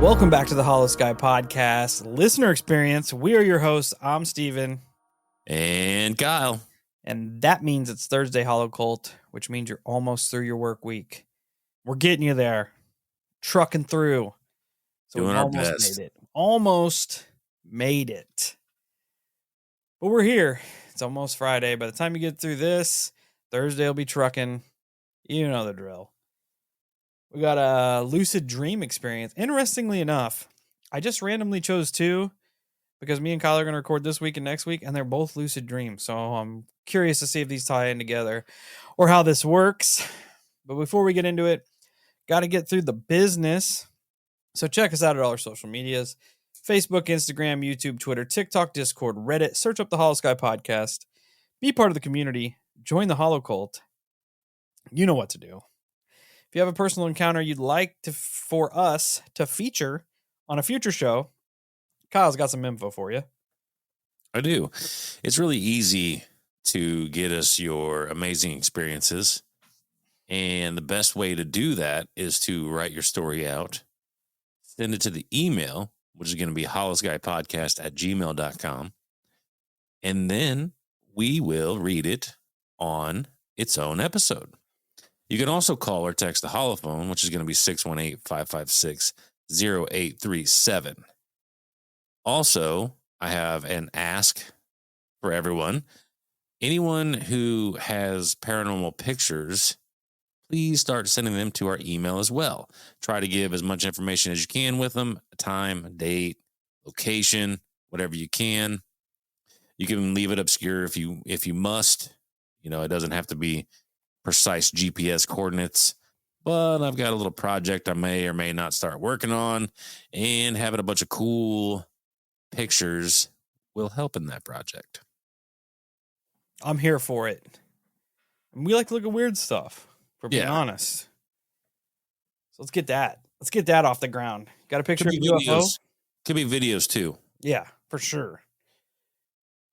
Welcome back to the Hollow Sky Podcast, Listener Experience. We are your hosts. I'm Steven. And Kyle. And that means it's Thursday Hollow Cult, which means you're almost through your work week. We're getting you there. Trucking through. So Doing we've our almost best. made it. Almost made it. But we're here. It's almost Friday. By the time you get through this, Thursday will be trucking. You know the drill. We got a lucid dream experience. Interestingly enough, I just randomly chose two because me and Kyle are going to record this week and next week, and they're both lucid dreams. So I'm curious to see if these tie in together or how this works. But before we get into it, got to get through the business. So check us out at all our social medias: Facebook, Instagram, YouTube, Twitter, TikTok, Discord, Reddit. Search up the Hollow Sky Podcast. Be part of the community. Join the Hollow Cult. You know what to do. If you have a personal encounter you'd like for us to feature on a future show, Kyle's got some info for you. I do. It's really easy to get us your amazing experiences. And the best way to do that is to write your story out, send it to the email, which is going to be hollowskypodcast@gmail.com. And then we will read it on its own episode. You can also call or text the holophone, which is going to be 618-556-0837. Also, I have an ask for everyone. Anyone who has paranormal pictures, please start sending them to our email as well. Try to give as much information as you can with them: a time, a date, location, whatever you can. You can leave it obscure if you must. You know, it doesn't have to be precise GPS coordinates, but I've got a little project I may or may not start working on, and having a bunch of cool pictures will help in that project. I'm here for it. And we like to look at weird stuff, for being honest. So let's get that. Let's get that off the ground. Got a picture of a UFO? Could be videos too. Yeah, for sure.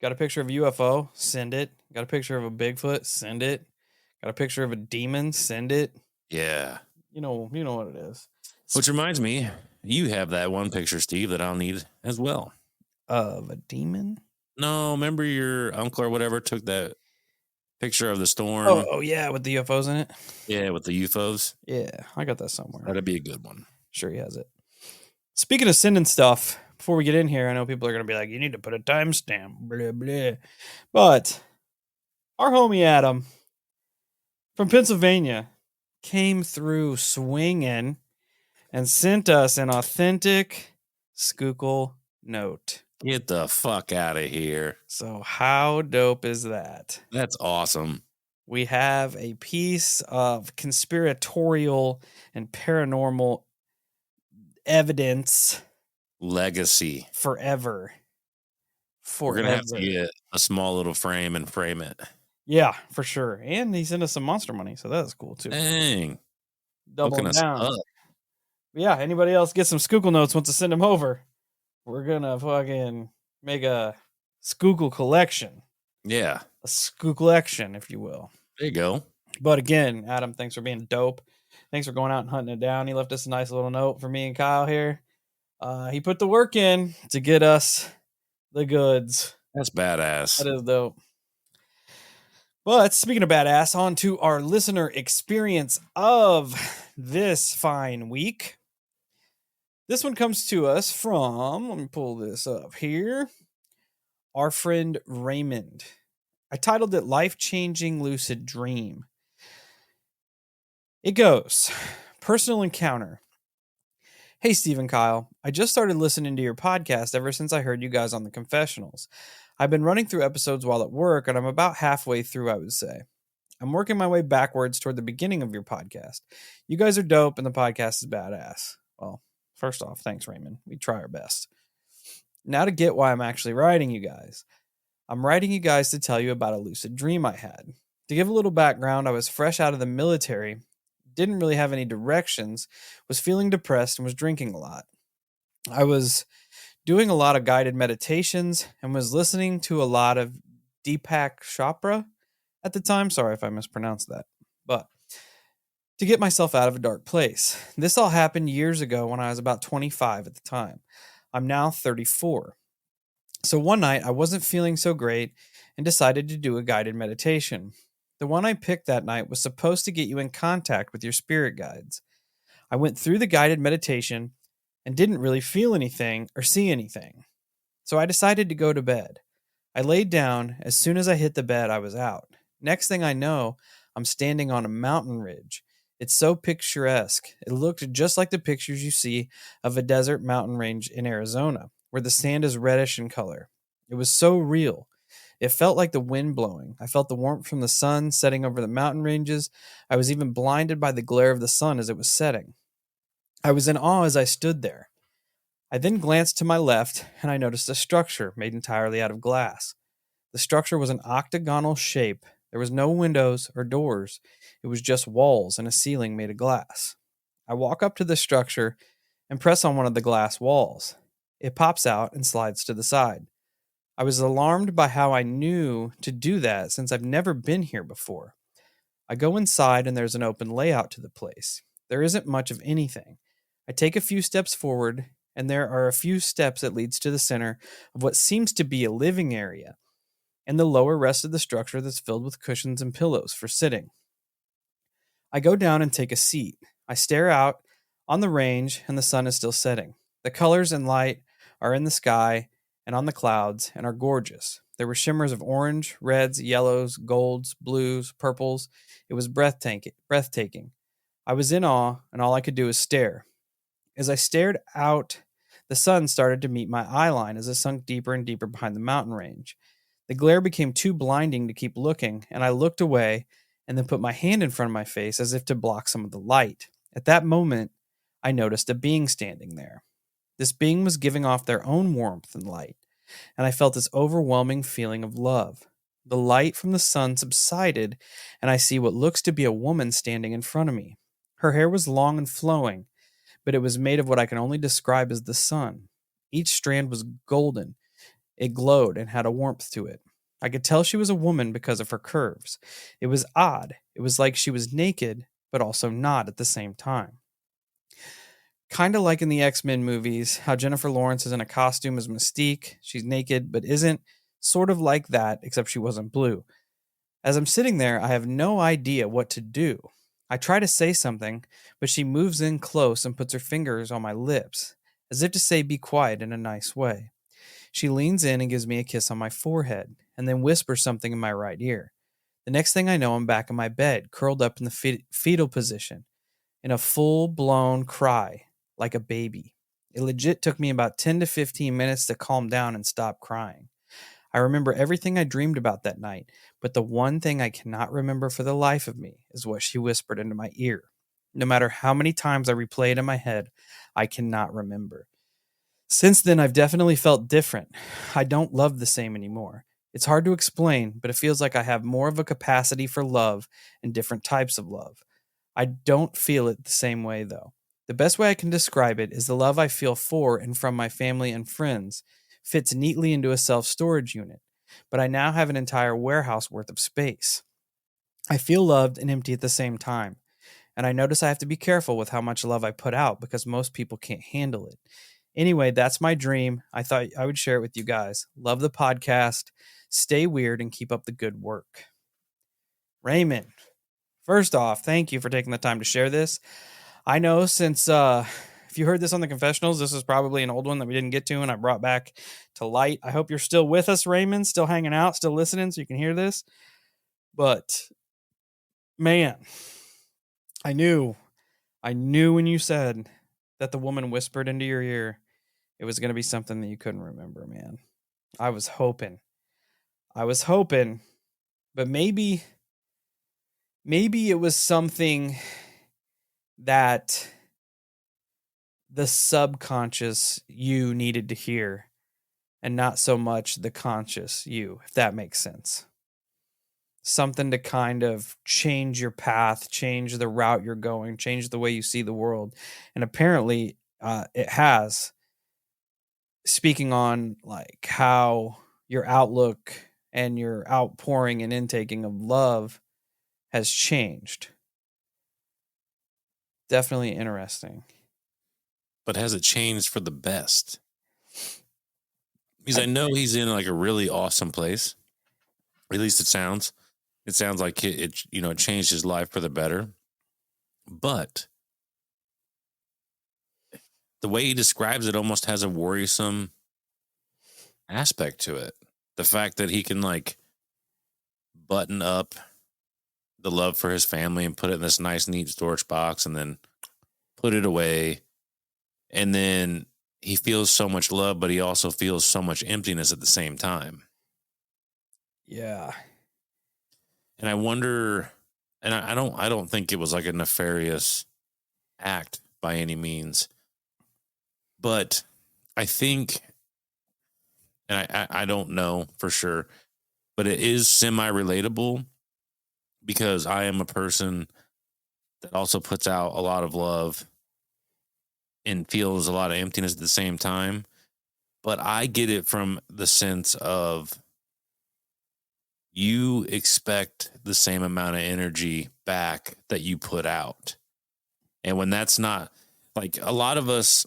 Got a picture of a UFO? Send it. Got a picture of a Bigfoot? Send it. Got a picture of a demon? Send it. Yeah. You know what it is. Which reminds me, you have that one picture, Steve, that I'll need as well. Of a demon? No, remember your uncle or whatever took that picture of the storm? Oh yeah, with the UFOs in it? Yeah, with the UFOs. Yeah, I got that somewhere. That'd be a good one. Sure he has it. Speaking of sending stuff, before we get in here, I know people are going to be like, you need to put a timestamp, blah, blah. But our homie Adam from Pennsylvania came through swinging and sent us an authentic Skookle note. Get the fuck out of here. So how dope is that? That's awesome. We have a piece of conspiratorial and paranormal evidence. Legacy. Forever. We're going to have to get a small little frame and frame it. Yeah, for sure. And he sent us some monster money, so that's cool too. Dang. Doubling down. Yeah, anybody else get some Skookle notes wants to send them over, we're going to fucking make a Skookle collection. Yeah. A Skooklection, if you will. There you go. But again, Adam, thanks for being dope. Thanks for going out and hunting it down. He left us a nice little note for me and Kyle here. He put the work in to get us the goods. That's badass. That is dope. But speaking of badass, on to our listener experience of this fine week. This one comes to us from, let me pull this up here, our friend Raymond. I titled it Life-Changing Lucid Dream. It goes, personal encounter. Hey, Steve and Kyle, I just started listening to your podcast ever since I heard you guys on the confessionals. I've been running through episodes while at work, and I'm about halfway through, I would say. I'm working my way backwards toward the beginning of your podcast. You guys are dope, and the podcast is badass. Well, first off, thanks, Raymond. We try our best. Now to get why I'm actually writing you guys. I'm writing you guys to tell you about a lucid dream I had. To give a little background, I was fresh out of the military, didn't really have any directions, was feeling depressed, and was drinking a lot. I was doing a lot of guided meditations and was listening to a lot of Deepak Chopra at the time. Sorry if I mispronounced that. But to get myself out of a dark place. This all happened years ago when I was about 25 at the time. I'm now 34. So one night I wasn't feeling so great and decided to do a guided meditation. The one I picked that night was supposed to get you in contact with your spirit guides. I went through the guided meditation and didn't really feel anything or see anything. So I decided to go to bed. I laid down. As soon as I hit the bed, I was out. Next thing I know, I'm standing on a mountain ridge. It's so picturesque. It looked just like the pictures you see of a desert mountain range in Arizona, where the sand is reddish in color. It was so real. It felt like the wind blowing. I felt the warmth from the sun setting over the mountain ranges. I was even blinded by the glare of the sun as it was setting. I was in awe as I stood there. I then glanced to my left and I noticed a structure made entirely out of glass. The structure was an octagonal shape. There was no windows or doors. It was just walls and a ceiling made of glass. I walk up to the structure and press on one of the glass walls. It pops out and slides to the side. I was alarmed by how I knew to do that since I've never been here before. I go inside and there's an open layout to the place. There isn't much of anything. I take a few steps forward and there are a few steps that leads to the center of what seems to be a living area and the lower rest of the structure that's filled with cushions and pillows for sitting. I go down and take a seat. I stare out on the range and the sun is still setting. The colors and light are in the sky and on the clouds and are gorgeous. There were shimmers of orange, reds, yellows, golds, blues, purples. It was breathtaking. I was in awe and all I could do was stare. As I stared out, the sun started to meet my eye line as it sunk deeper and deeper behind the mountain range. The glare became too blinding to keep looking, and I looked away and then put my hand in front of my face as if to block some of the light. At that moment, I noticed a being standing there. This being was giving off their own warmth and light, and I felt this overwhelming feeling of love. The light from the sun subsided, and I see what looks to be a woman standing in front of me. Her hair was long and flowing, but it was made of what I can only describe as the sun. Each strand was golden. It glowed and had a warmth to it. I could tell she was a woman because of her curves. It was odd. It was like she was naked, but also not at the same time. Kind of like in the X-Men movies, how Jennifer Lawrence is in a costume as Mystique. She's naked, but isn't. Sort of like that, except she wasn't blue. As I'm sitting there, I have no idea what to do. I try to say something, but she moves in close and puts her fingers on my lips, as if to say, be quiet in a nice way. She leans in and gives me a kiss on my forehead, and then whispers something in my right ear. The next thing I know, I'm back in my bed, curled up in the fetal position, in a full-blown cry, like a baby. It legit took me about 10 to 15 minutes to calm down and stop crying. I remember everything I dreamed about that night, but the one thing I cannot remember for the life of me is what she whispered into my ear. No matter how many times I replay it in my head, I cannot remember. Since then, I've definitely felt different. I don't love the same anymore. It's hard to explain, but it feels like I have more of a capacity for love and different types of love. I don't feel it the same way, though. The best way I can describe it is the love I feel for and from my family and friends fits neatly into a self-storage unit, but I now have an entire warehouse worth of space. I feel loved and empty at the same time, and I notice I have to be careful with how much love I put out because most people can't handle it. Anyway, that's my dream. I thought I would share it with you guys. Love the podcast. Stay weird and keep up the good work. Raymond, first off, thank you for taking the time to share this. I know since if you heard this on the confessionals, this is probably an old one that we didn't get to and I brought back to light. I hope you're still with us, Raymond, still hanging out, still listening so you can hear this. But man, I knew when you said that the woman whispered into your ear, it was going to be something that you couldn't remember, man. I was hoping, but maybe it was something that the subconscious you needed to hear and not so much the conscious you, if that makes sense. Something to kind of change your path, change the route you're going, change the way you see the world. And apparently it has. Speaking on like how your outlook and your outpouring and intaking of love has changed. definitely interesting. But has it changed for the best? Because I know he's in like a really awesome place. At least it sounds. It sounds like it changed his life for the better. But the way he describes it almost has a worrisome aspect to it. The fact that he can like button up the love for his family and put it in this nice, neat storage box and then put it away. And then he feels so much love, but he also feels so much emptiness at the same time. Yeah. And I wonder, and I don't think it was like a nefarious act by any means, but I think, and I don't know for sure, but it is semi relatable because I am a person that also puts out a lot of love and feels a lot of emptiness at the same time. But I get it from the sense of you expect the same amount of energy back that you put out. And when that's not like a lot of us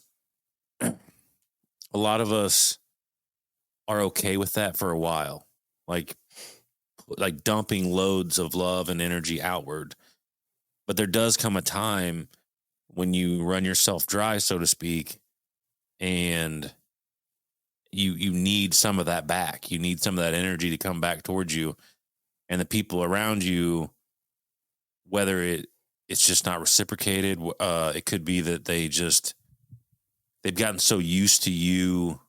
are okay with that for a while. Like dumping loads of love and energy outward. But there does come a time when you run yourself dry, so to speak, and you need some of that back. You need some of that energy to come back towards you. And the people around you, whether it's just not reciprocated, it could be that they've gotten so used to you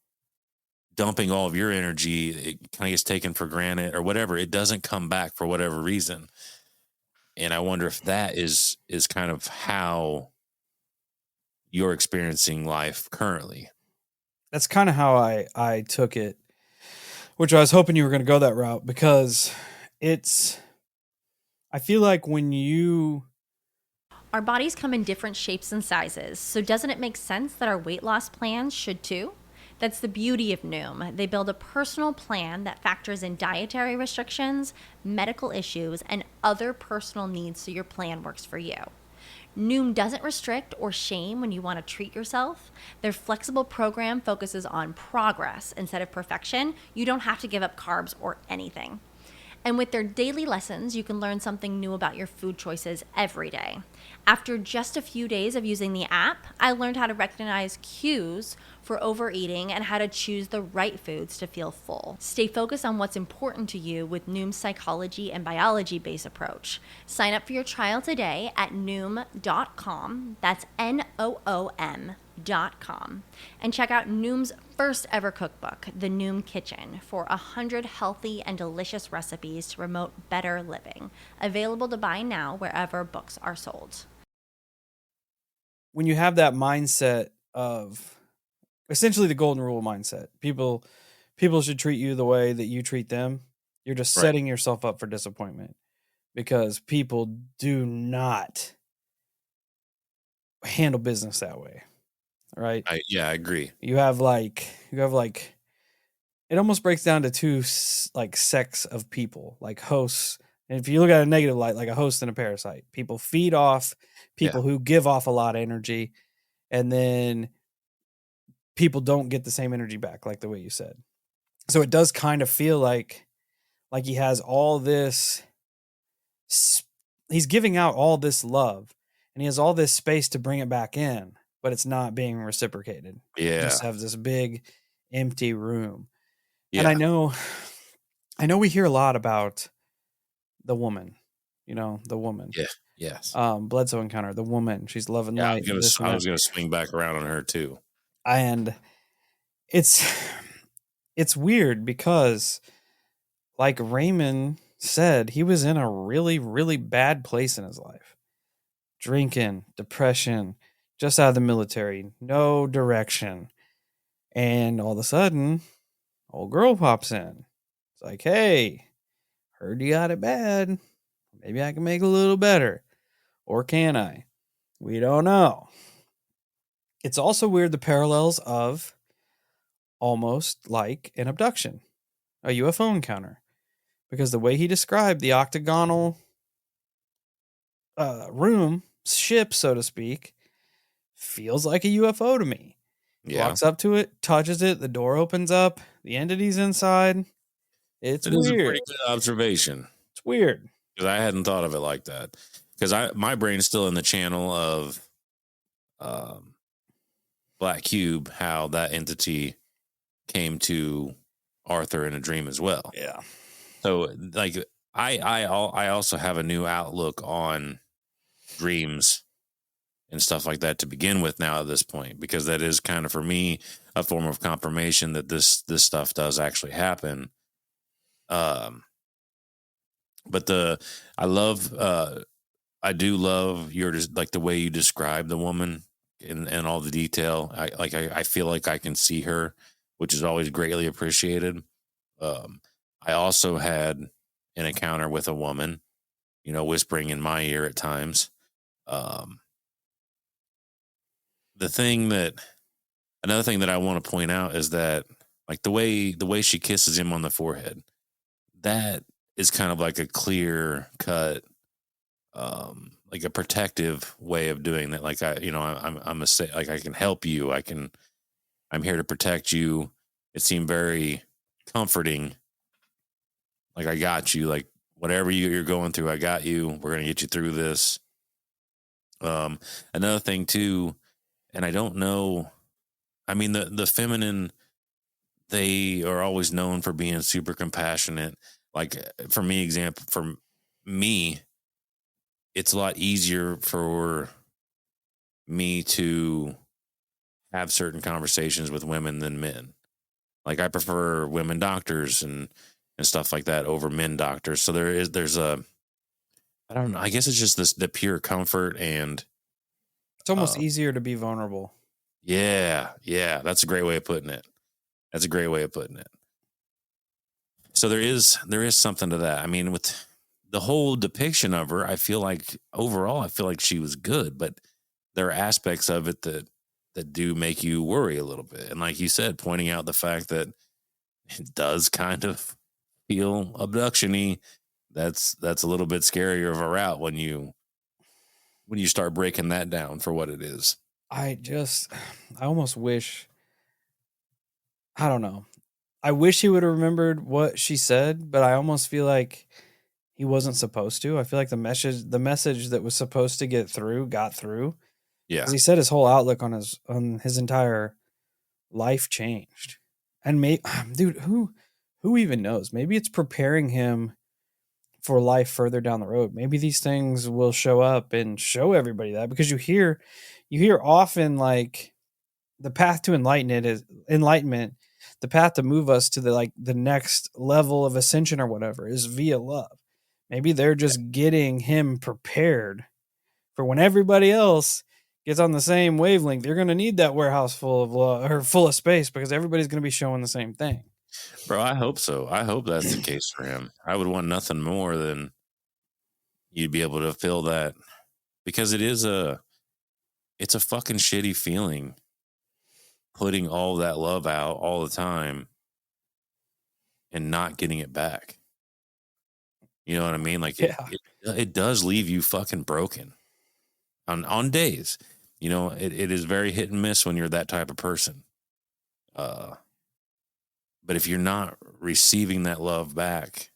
dumping all of your energy, it kind of gets taken for granted or whatever. It doesn't come back for whatever reason. And I wonder if that is kind of how you're experiencing life currently. That's kind of how I took it, which I was hoping you were going to go that route because I feel like when you Our bodies come in different shapes and sizes, so doesn't it make sense that our weight loss plans should too? That's the beauty of Noom. They build a personal plan that factors in dietary restrictions, medical issues, and other personal needs so your plan works for you. Noom doesn't restrict or shame when you want to treat yourself. Their flexible program focuses on progress instead of perfection. You don't have to give up carbs or anything. And with their daily lessons, you can learn something new about your food choices every day. After just a few days of using the app, I learned how to recognize cues for overeating and how to choose the right foods to feel full. Stay focused on what's important to you with Noom's psychology and biology-based approach. Sign up for your trial today at Noom.com. That's Noom.com. And check out Noom's first ever cookbook, The Noom Kitchen, for 100 healthy and delicious recipes to promote better living. Available to buy now wherever books are sold. when you have that mindset of essentially the golden rule mindset, people should treat you the way that you treat them. You're just Right. setting yourself up for disappointment because people do not handle business that way, right? I agree. You have like it almost breaks down to two like sects of people, like hosts. And if you look at a negative light, like a host and a parasite, people feed off people who give off a lot of energy, and then people don't get the same energy back, like the way you said. So it does kind of feel like he has all this. He's giving out all this love, and he has all this space to bring it back in, but it's not being reciprocated. You Yeah. just have this big empty room. Yeah. And I know we hear a lot about the woman, the woman. Yeah. Yes. Bledsoe encounter, the woman, she's love and Yeah, light. This and I that. was gonna swing back around on her too. And it's weird because like Raymond said, he was in a really, really bad place in his life. Drinking, depression, just out of the military, no direction. And all of a sudden, old girl pops in. It's like, hey, heard you got it bad. Maybe I can make it a little better. Or can I? We don't know. It's also weird the parallels of almost like an abduction, a UFO encounter. Because the way he described the octagonal room ship, so to speak, feels like a UFO to me. Yeah. Walks up to it, touches it, the door opens up, the entity's inside. It's It is a weird. pretty good observation. It's weird. Because I hadn't thought of it like that. Because my brain's still in the channel of Black Cube, how that entity came to Arthur in a dream as well. Yeah. So like I also have a new outlook on dreams and stuff like that to begin with now at this point, because that is kind of for me a form of confirmation that this stuff does actually happen. But I do love your like the way you describe the woman and all the detail. I feel like I can see her, which is always greatly appreciated. I also had an encounter with a woman, whispering in my ear at times. Another thing that I want to point out is that like the way she kisses him on the forehead, that is kind of like a clear cut, like a protective way of doing that. Like I'm like I can help you. I'm here to protect you. It seemed very comforting. Like I got you. Like whatever you're going through, I got you. We're gonna get you through this. Another thing too, and I don't know. I mean, the feminine, they are always known for being super compassionate. Like for me, it's a lot easier for me to have certain conversations with women than men. Like I prefer women doctors and stuff like that over men doctors. So I don't know. I guess it's just the pure comfort and It's almost easier to be vulnerable. Yeah. That's a great way of putting it. So there is something to that. I mean, with the whole depiction of her, I feel like she was good, but there are aspects of it that do make you worry a little bit. And like you said, pointing out the fact that it does kind of feel abduction-y, that's a little bit scarier of a route when you start breaking that down for what it is. I almost wish, I don't know. I wish he would have remembered what she said, but I almost feel like he wasn't supposed to. I feel like the message that was supposed to get through got through. Yeah. Because he said his whole outlook on his entire life changed. And dude, who even knows? Maybe it's preparing him for life further down the road. Maybe these things will show up and show everybody that, because you hear often like the path to enlightenment, the path to move us to the next level of ascension or whatever is via love. Maybe they're just getting him prepared for when everybody else gets on the same wavelength. They're going to need that warehouse full of love or full of space, because everybody's going to be showing the same thing. Bro, I hope so. I hope that's the case for him. I would want nothing more than you'd be able to feel that, because it's a fucking shitty feeling putting all that love out all the time and not getting it back. You know what I mean? Like it does leave you fucking broken on days. It is very hit and miss when you're that type of person. But if you're not receiving that love back,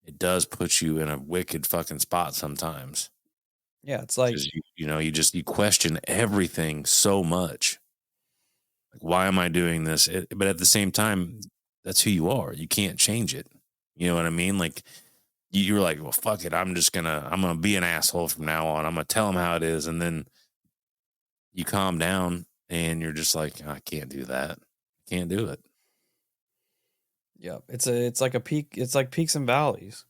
it does put you in a wicked fucking spot sometimes. Yeah, it's like you question everything so much. Like, why am I doing this? But at the same time, that's who you are. You can't change it. You know what I mean? Like you're like, well, fuck it. I'm gonna be an asshole from now on. I'm gonna tell them how it is, and then you calm down and you're just like, I can't do that. I can't do it. Yeah, it's like a peak. It's like peaks and valleys.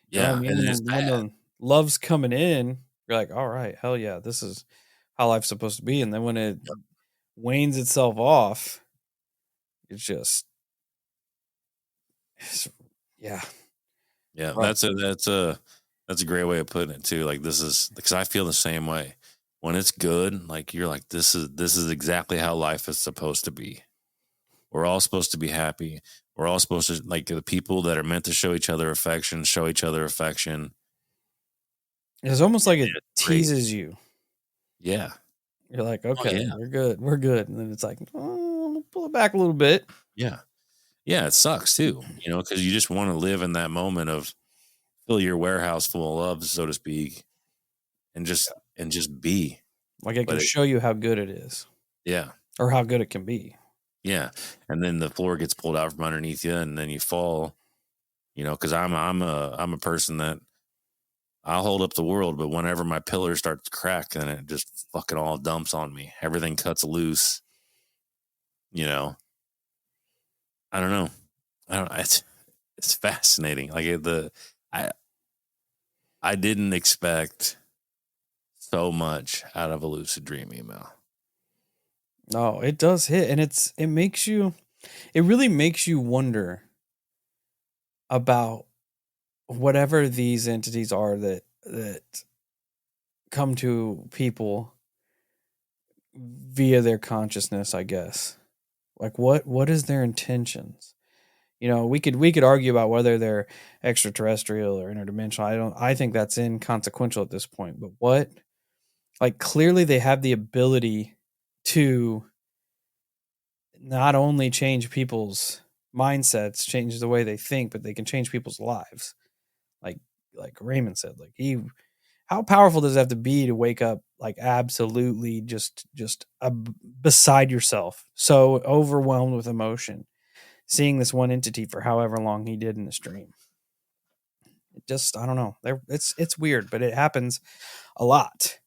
Yeah, I mean, when the love's coming in, you're like, all right, hell yeah, this is how life's supposed to be. And then when it wanes itself off, it's yeah. Right. That's a great way of putting it too. Like this is because I feel the same way. When it's good, like you're like, this is exactly how life is supposed to be. We're all supposed to be happy. We're all supposed to, like, the people that are meant to show each other affection. It's almost like it teases you. Yeah. You're like, Oh, okay, yeah. we're good. And then it's like, we'll pull it back a little bit. Yeah. Yeah. It sucks too, because you just want to live in that moment of fill your warehouse full of love, so to speak, and just be. Like, it can But show you how good it is yeah. or how good it can be. Yeah. And then the floor gets pulled out from underneath you and then you fall, because I'm a person that I'll hold up the world, but whenever my pillar starts to crack, then it just fucking all dumps on me. Everything cuts loose. I don't know. It's fascinating. Like I I didn't expect so much out of a lucid dream email. No, it does hit, and it really makes you wonder about whatever these entities are that come to people via their consciousness, I guess. Like, what is their intentions? We could argue about whether they're extraterrestrial or interdimensional. I think that's inconsequential at this point. But clearly they have the ability to not only change people's mindsets, change the way they think, but they can change people's lives. Like like Raymond said, how powerful does it have to be to wake up like absolutely beside yourself, so overwhelmed with emotion, seeing this one entity for however long he did in the stream. I don't know. It's weird, but it happens a lot.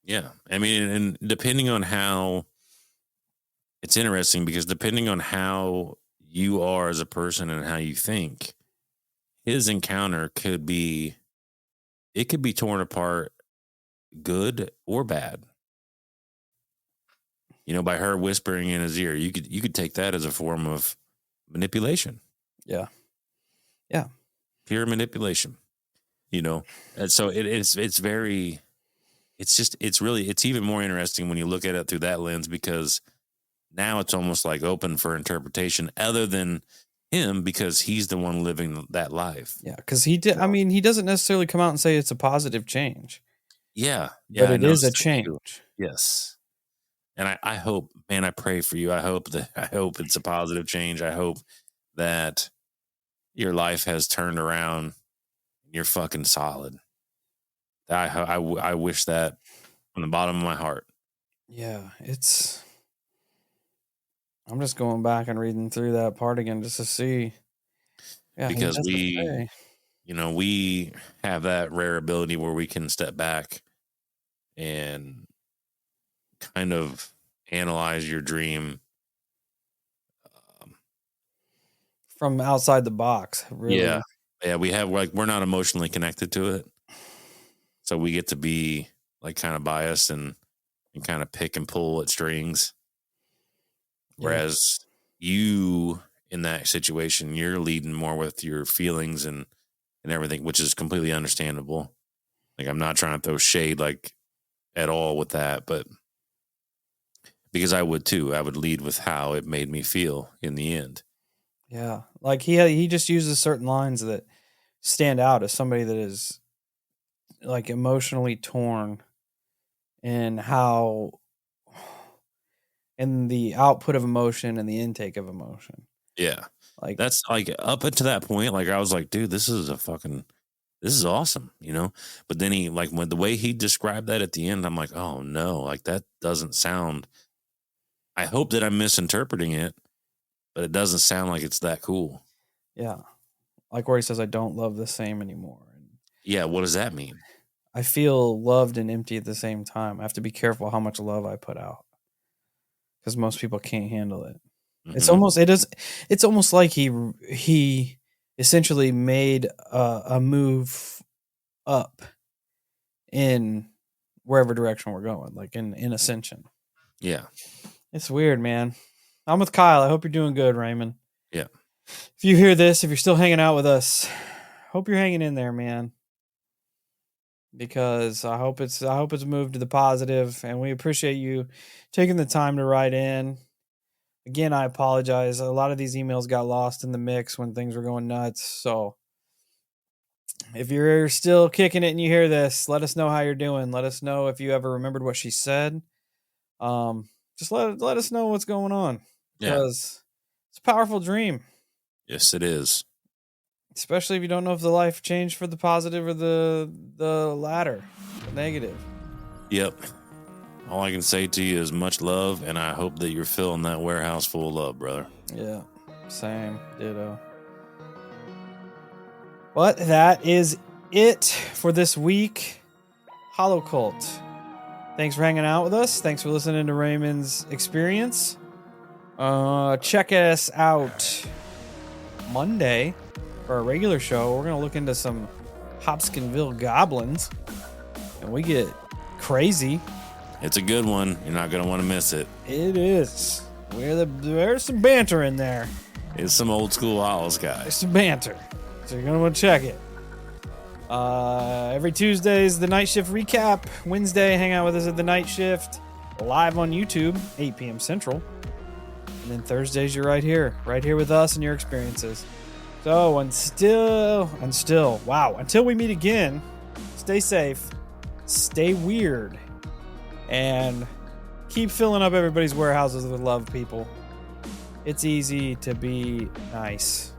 Yeah. I mean, and depending on how it's interesting because depending on how you are as a person and how you think, his encounter could be torn apart good or bad. By her whispering in his ear, you could take that as a form of manipulation. Yeah. Yeah. Pure manipulation. And so it's very, it's even more interesting when you look at it through that lens, because now it's almost like open for interpretation other than him, because he's the one living that life. Yeah, because he did. I mean, he doesn't necessarily come out and say it's a positive change. Yeah. But I it is a noticed that too. change. Yes. And I hope, man, I pray for you. I hope it's a positive change. I hope that your life has turned around. You're fucking solid. I wish that from the bottom of my heart. Yeah, I'm just going back and reading through that part again just to see. Yeah, he Because doesn't say. we have that rare ability where we can step back and kind of analyze your dream. From outside the box, really. Yeah, we're not emotionally connected to it, so we get to be like kind of biased and kind of pick and pull at strings. Whereas you, in that situation, you're leading more with your feelings and everything, which is completely understandable. Like, I'm not trying to throw shade like at all with that, but because I would too, I would lead with how it made me feel in the end. Yeah, like he just uses certain lines that stand out as somebody that is like emotionally torn, and the output of emotion and the intake of emotion. Yeah. Like, That's like up until that point, like I was like, dude, this is awesome, But then he, like, when the way he described that at the end, I'm like, oh no, like that doesn't sound. I hope that I'm misinterpreting it, but it doesn't sound like it's that cool. yeah, like where he says, "I don't love the same anymore." And Yeah, what does that mean? I feel loved and empty at the same time. I have to be careful how much love I put out, because most people can't handle it. Mhm. It's almost like he essentially made a move up in wherever direction we're going, like in ascension. Yeah, It's weird, man. I'm with Kyle. I hope you're doing good, Raymond. yeah, If you hear this, if you're still hanging out with us, hope you're hanging in there, man. Because I hope it's moved to the positive, and we appreciate you taking the time to write in. Again, I apologize. A lot of these emails got lost in the mix when things were going nuts. So If you're still kicking it and you hear this, let us know how you're doing. Let us know if you ever remembered what she said. Just let us know what's going on, because it's a powerful dream. Yes, it is. Especially if you don't know if the life changed for the positive or the latter, the negative. Yep. All I can say to you is much love, and I hope that you're filling that warehouse full of love, brother. Yeah, same, ditto. But that is it for this week. Hollow Cult. Thanks for hanging out with us. Thanks for listening to Raymond's experience. Check us out Monday for our regular show. We're going to look into some Hopkinsville goblins, and we get crazy. It's a good one. You're not going to want to miss it. It is. There's some banter in there. It's some old school Owls, There's guys. some banter. So you're going to want to check it. Every Tuesday is the night shift recap. Wednesday, hang out with us at the night shift. Live on YouTube, 8 p.m. Central. And then Thursdays, you're right here with us and your experiences. So until we meet again, stay safe, stay weird, and keep filling up everybody's warehouses with love, people. It's easy to be nice.